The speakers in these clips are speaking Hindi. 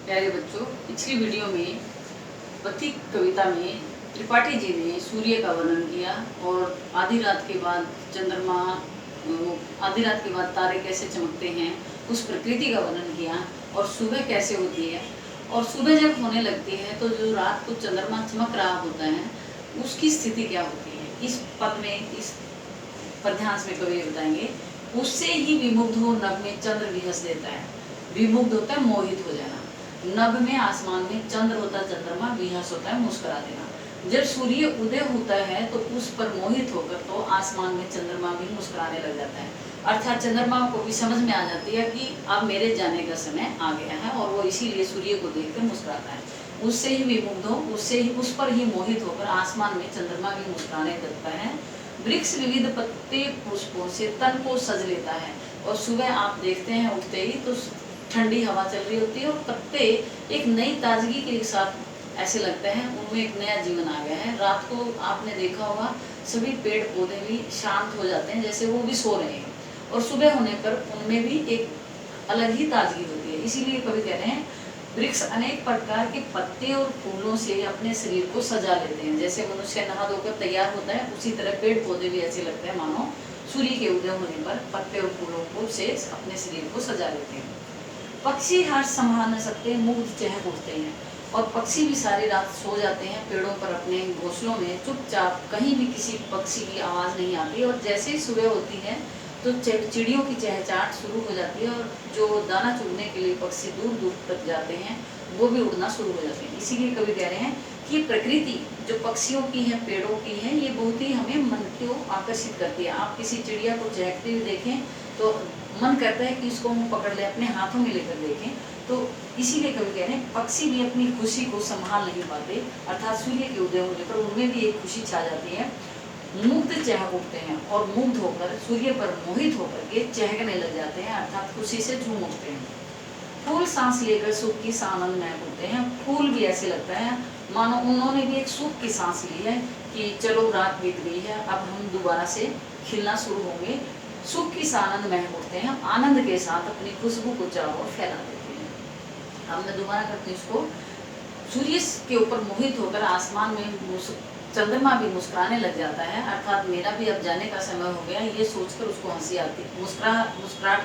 प्यारे बच्चों, पिछली वीडियो में पथिक कविता में त्रिपाठी जी ने सूर्य का वर्णन किया और आधी रात के बाद चंद्रमा, आधी रात के बाद तारे कैसे चमकते हैं, उस प्रकृति का वर्णन किया और सुबह कैसे होती है। और सुबह जब होने लगती है तो जो रात को चंद्रमा चमक रहा होता है उसकी स्थिति क्या होती है, इस पद में, इस पद्यांश में कवि बताएंगे। उससे ही विमुग्ध हो नभ में चंद्र विहस देता है। विमुग्ध होता है मोहित हो जाना, नभ में आसमान में चंद्र होता है चंद्रमा, विहस होता है मुस्कुरा देना। जब सूर्य उदय होता है तो उस पर मोहित होकर तो आसमान में चंद्रमा भी मुस्कुराने लग जाता है। अर्थात चंद्रमा को भी समझ में आ जाती है कि अब मेरे जाने का समय आ गया है और वो इसीलिए सूर्य को देखकर मुस्कुराता है। उससे ही विमुग्ध हो, उससे ही, उस पर ही मोहित होकर आसमान में चंद्रमा भी मुस्कुराने लगता है। वृक्ष विविध पत्ते पुष्पों से तन को सज लेता है। और सुबह आप देखते हैं उठते ही तो ठंडी हवा चल रही होती है और पत्ते एक नई ताजगी के साथ ऐसे लगते हैं उनमें एक नया जीवन आ गया है। रात को आपने देखा होगा सभी पेड़ पौधे भी शांत हो जाते हैं, जैसे वो भी सो रहे हैं, और सुबह होने पर उनमें भी एक अलग ही ताजगी होती है। इसीलिए कवि कह रहे हैं वृक्ष अनेक प्रकार के पत्ते और फूलों से अपने शरीर को सजा लेते हैं। जैसे मनुष्य नहा धोकर तैयार होता है, उसी तरह पेड़ पौधे भी ऐसे लगते हैं मानो सूर्य के उदय होने पर पत्ते और फूलों को से अपने शरीर को सजा लेते हैं। पक्षी हर्ष संभाल न सकते, मुग्ध चहक उठते हैं। और पक्षी भी सारी रात सो जाते हैं पेड़ों पर अपने घोंसलों में चुपचाप, कहीं भी किसी पक्षी की आवाज़ नहीं आती। और जैसे ही सुबह होती है तो चिड़ियों की चहचहाट शुरू हो जाती है और जो दाना चुगने के लिए पक्षी दूर दूर तक जाते हैं वो भी उड़ना शुरू हो जाते हैं। इसीलिए कवि कह रहे हैं कि प्रकृति जो पक्षियों की है, पेड़ों की है, ये बहुत ही हमें मन को आकर्षित करती है। आप किसी चिड़िया को चहकते हुए देखें तो मन करता है कि इसको हम पकड़ लें, अपने हाथों में लेकर देखें। तो इसीलिए कवि कह रहे हैं पक्षी भी अपनी खुशी को संभाल नहीं पाते, अर्थात सूर्य के उदय होने पर उनमें भी एक खुशी छा जाती है। मुग्ध चहक उठते हैं और मुग्ध होकर सूर्य पर मोहित होकर के चहकने लग जाते हैं, अर्थात खुशी से झूम उठते हैं। फूल सांस लेकर सुख की आनंद में उठते हैं। फूल भी ऐसे लगता है मानो उन्होंने भी एक सुख की सांस ली है कि चलो रात बीत गई है, अब हम दोबारा से खिलना शुरू होंगे। सुख की आनंद में उठते हैं, आनंद के साथ अपनी खुशबू को चारों ओर फैला देते हैं। अब मैं दोबारा करती हूँ इसको। सूर्य के ऊपर मोहित होकर आसमान में चंद्रमा भी मुस्कुराने लग जाता है, अर्थात मेरा भी अब जाने का समय हो गया, ये सोचकर उसको हंसी आती, मुस्कुराहट,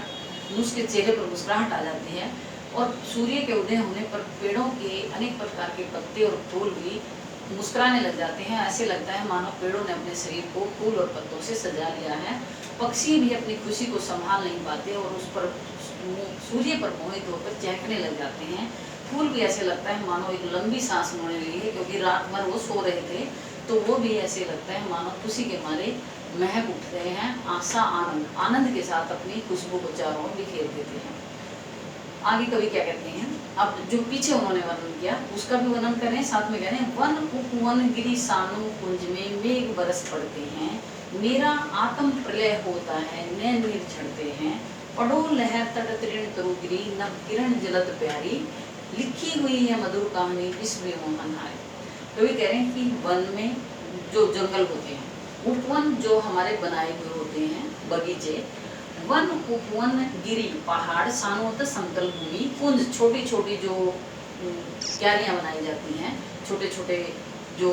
उसके चेहरे पर मुस्कुराहट आ जाती है। और सूर्य के उदय होने पर पेड़ों के अनेक प्रकार के पत्ते और फूल भी मुस्कुराने लग जाते हैं। ऐसे लगता है मानो पेड़ों ने अपने शरीर को फूल और पत्तों से सजा लिया है। पक्षी भी अपनी खुशी को संभाल नहीं पाते और उस पर, सूर्य पर मोहित होकर चहकने लग जाते हैं। फूल भी ऐसे लगता है मानो एक लंबी सांस उन्होंने ली है, क्योंकि रात भर वो सो रहे थे, तो वो भी ऐसे लगता है मानो खुशी के मारे महक उठ रहे हैं। आशा आनंद के साथ अपनी खुशबू को चारों ओर बिखेर देते हैं। आगे कवि क्या कहते हैं, अब जो पीछे उन्होंने वर्णन किया उसका भी वर्णन करें, साथ में कह रहे हैं वन उपवन गिरी सानु कुंज में मेघ बरस पड़ते हैं, मेरा आत्म प्रलय होता है, नैन नीर झड़ते हैं, पढ़ो लहर तट तृण तरुगिरी, नभ किरण जलद प्यारी, लिखी हुई है मधुर कहानी विश्व मोहन हारी। कवि कह रहे हैं कि वन में जो जंगल होते हैं, उपवन जो हमारे बनाए हुए होते हैं बगीचे, वन उपवन गिरी पहाड़, सानोत समतल भूमि, कुंज छोटी छोटी जो क्यारियां बनाई जाती हैं, छोटे छोटे जो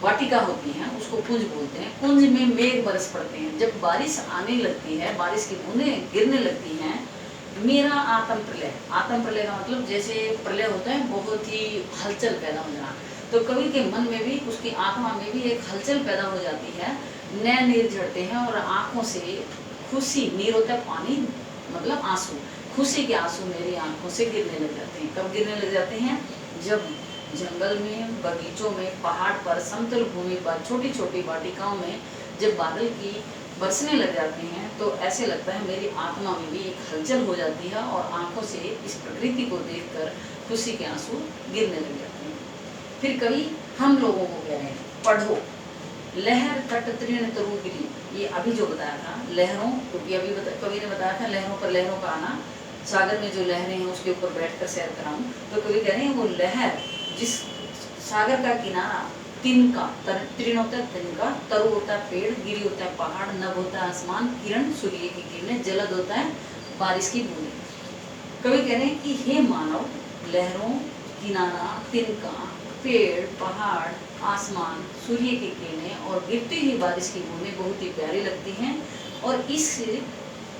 वाटिका होती हैं उसको कुंज बोलते हैं। कुंज में मेघ बरस पड़ते हैं, जब बारिश आने लगती है, बारिश की बूंदें गिरने लगती हैं। मेरा आत्म प्रलय का मतलब जैसे प्रलय होता है बहुत ही हलचल पैदा हो जाना, तो कवि के मन में भी, उसकी आत्मा में भी एक हलचल पैदा हो जाती है। नैन नीर झड़ते हैं और आंखों से खुशी, नीर होता है पानी मतलब आंसू, खुशी के आंसू मेरी आंखों से गिरने लग जाते हैं। कब गिरने लग जाते हैं, जब जंगल में, बगीचों में, पहाड़ पर, समतल भूमि पर, छोटी छोटी वाटिकाओं में जब बादल की बरसने लग जाते हैं तो ऐसे लगता है मेरी आत्मा में भी एक हलचल हो जाती है और आंखों से इस प्रकृति को देखकर खुशी के आंसू गिरने लग जाते हैं। फिर कवि हम लोगों को कह रहे हैं पढ़ो लहर तट तृण तरुगिरी, ये अभी जो बताया था लहरों, क्योंकि अभी कवि ने बताया था लहरों पर लहरों का आना, सागर में जो लहरें हैं उसके ऊपर बैठकर सैर कराऊं, तो कवि कह रहे हैं वो लहर, जिस सागर का किनारा, तिनका, तृण होता है तिनका, तरु होता है पेड़, गिरी होता है पहाड़, नभ होता है आसमान, किरण सूर्य की किरणें, जलद होता है बारिश की बूंदें। कवि कह रहे हैं कि हे मानव, लहरों, किनारा, तिनका, पेड़, पहाड़, आसमान, सूर्य की किरणें और गिरती हुई बारिश की बूंदें बहुत ही प्यारी लगती हैं। और इस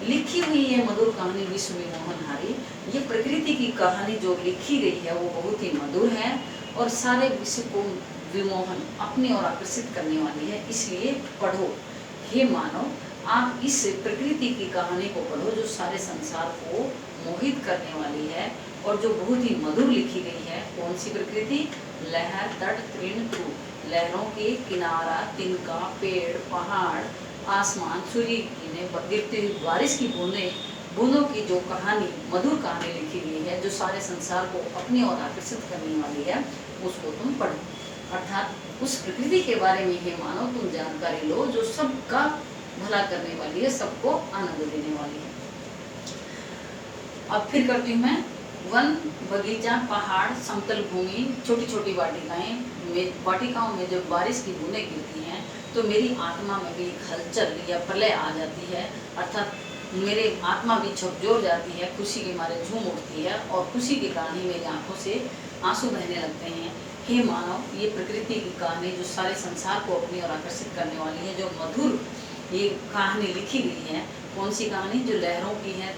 लिखी हुई ये मधुर कहानी विश्व विमोहनहारी, ये प्रकृति की कहानी जो लिखी गई है वो बहुत ही मधुर है और सारे विश्व को विमोहन अपनी ओर आकर्षित करने वाली है। इसलिए पढ़ो हे मानव, आप इस प्रकृति की कहानी को पढ़ो जो सारे संसार को मोहित करने वाली है और जो बहुत ही मधुर लिखी गई है। कौन सी प्रकृति? लहर, तट, तृण, ध्रुव, लहरों के किनारा, तिनका, पेड़, पहाड़, आसमान, सूर्य की किरणें, गिरती हुई बारिश की बूंदों की जो कहानी, मधुर कहानी लिखी गई है जो सारे संसार को अपनी ओर आकर्षित करने वाली है, उसको तुम पढ़ो। अर्थात उस प्रकृति के बारे में हे मानो तुम जानकारी लो जो सबका भला करने वाली है, सबको आनंद देने वाली है। अब फिर करती हूँ मैं वन, बगीचा, पहाड़, समतल भूमि, छोटी छोटी वाटिकाओं में जब बारिश की बूंदें गिरती हैं तो मेरी आत्मा में भी एक हलचल या प्रलय आ जाती है। अर्थात मेरे आत्मा भी झकझोर जाती है, खुशी के मारे झूम उठती है और खुशी के कारण ही मेरी आंखों से आंसू बहने लगते हैं। हे मानव, ये प्रकृति की कहानी जो सारे संसार को अपनी ओर आकर्षित करने वाली है, जो मधुर ये कहानी लिखी गई है। कौन सी कहानी? जो लहरों की है,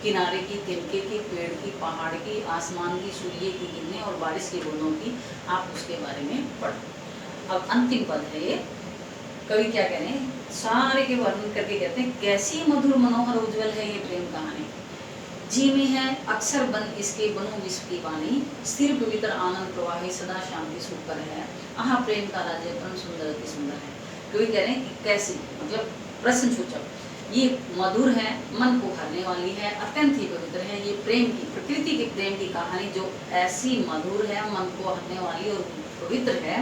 किनारे की, तिनके की, पेड़ की, पहाड़ की, आसमान की, सूर्य की किरणें और बारिश की बूंदों की, आप उसके बारे में पढ़ो। अब अंतिम पद है ये, कवि क्या कह रहे हैं, सारे के वर्णन करके कहते हैं कैसी मधुर मनोहर उज्जवल है ये प्रेम कहानी। जी में है अक्षर बन इसके बनो विश्व की वाणी, स्थिर पवित्र आनंद प्रवाही सदा शांति सुख पर है, आहा प्रेम का राज्य परम सुंदर अति सुंदर है। कवि कह रहे हैं कि कैसी, मतलब प्रश्न सूचक, ये मधुर है, मन को भरने वाली है, अत्यंत ही पवित्र है। ये प्रेम की, प्रकृति के प्रेम की कहानी जो ऐसी मधुर है, मन को हरने वाली और पवित्र है।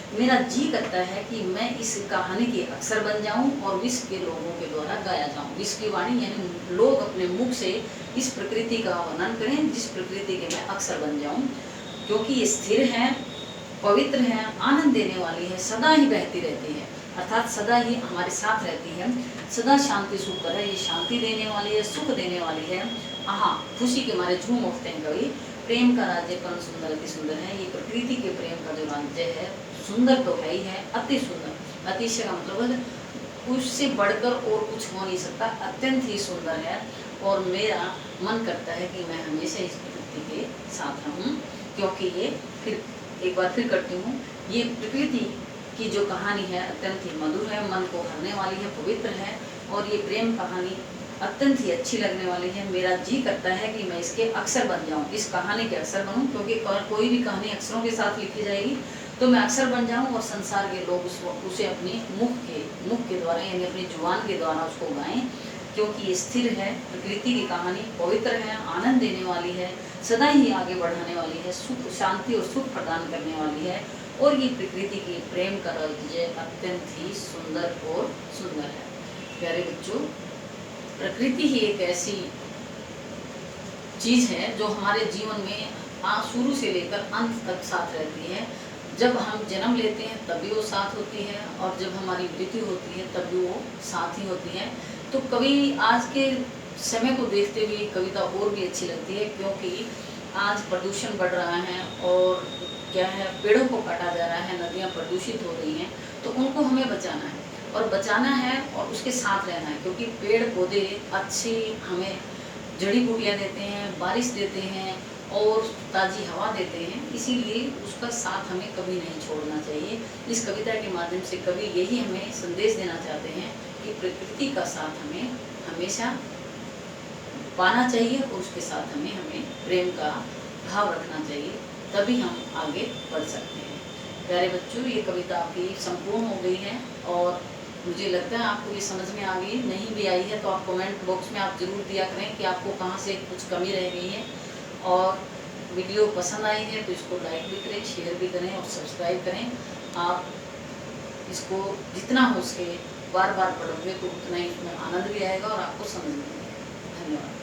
मेरा जी करता है कि मैं इस कहानी के अक्षर बन जाऊं और विश्व के लोगों के द्वारा गाया जाऊं। विश्व की वाणी यानी लोग अपने मुख से इस प्रकृति का वर्णन करें जिस प्रकृति के मैं अक्षर बन जाऊं, क्योंकि ये स्थिर है, पवित्र है, आनंद देने वाली है, सदा ही बहती रहती है, अर्थात सदा ही हमारे साथ रहती है, सदा शांति सुख पर है, ये शांति देने वाली है, सुख देने वाली है। आहा, खुशी के मारे झूम उठते हैं कवि। प्रेम का राज्य परम सुंदर अति सुंदर है। ये प्रकृति के प्रेम का जो राज्य है सुंदर तो है ही है, अति सुंदर। अतिशय का मतलब उससे बढ़कर और कुछ हो नहीं सकता, अत्यंत ही सुंदर है। और मेरा मन करता है कि मैं हमेशा इस प्रकृति के साथ रहूं, क्योंकि ये, फिर एक बार फिर करती हूँ, ये प्रकृति की जो कहानी है अत्यंत ही मधुर है, मन को भरने वाली है, पवित्र है और ये प्रेम कहानी अत्यंत ही अच्छी लगने वाली है। मेरा जी करता है कि मैं इसके अक्षर बन जाऊं, इस कहानी के अक्षर बनूं, क्योंकि कोई भी कहानी अक्षरों के साथ लिखी जाएगी तो मैं अक्षर बन जाऊं और संसार के लोग उसे अपने मुख के द्वारा यानी अपनी जुबान के द्वारा उसको गाएं, क्योंकि ये स्थिर है, प्रकृति की कहानी पवित्र है, आनंद देने वाली है, सदा ही आगे बढ़ाने वाली है, सुख, शांति और सुख प्रदान करने वाली है। और ये प्रकृति की प्रेम का राज्य अत्यंत ही सुंदर और सुंदर है। प्यारे बच्चों, प्रकृति ही एक ऐसी चीज है जो हमारे जीवन में शुरू से लेकर अंत तक साथ रहती है। जब हम जन्म लेते हैं तब भी वो साथ होती है और जब हमारी मृत्यु होती है तब भी वो साथ ही होती है। तो कवि आज के समय को देखते हुए कविता और भी अच्छी लगती है, क्योंकि आज प्रदूषण बढ़ रहा है और क्या है, पेड़ों को काटा जा रहा है, नदियाँ प्रदूषित हो रही हैं, तो उनको हमें बचाना है और बचाना है और उसके साथ रहना है, क्योंकि पेड़ पौधे अच्छी हमें जड़ी बूटियाँ देते हैं, बारिश देते हैं और ताज़ी हवा देते हैं, इसीलिए उसका साथ हमें कभी नहीं छोड़ना चाहिए। इस कविता के माध्यम से कवि यही हमें संदेश देना चाहते हैं कि प्रकृति का साथ हमें हमेशा पाना चाहिए और उसके साथ हमें प्रेम का भाव रखना चाहिए, तभी हम आगे बढ़ सकते हैं। प्यारे बच्चों, ये कविता आपकी संपूर्ण हो गई है और मुझे लगता है आपको ये समझ में आ गई। नहीं भी आई है तो आप कमेंट बॉक्स में आप ज़रूर दिया करें कि आपको कहाँ से कुछ कमी रह गई है। और वीडियो पसंद आई है तो इसको लाइक भी करें, शेयर भी करें और सब्सक्राइब करें। आप इसको जितना हो सके बार बार पढ़ोगे तो उतना ही इसमें आनंद भी आएगा और आपको समझ में आएगा। धन्यवाद।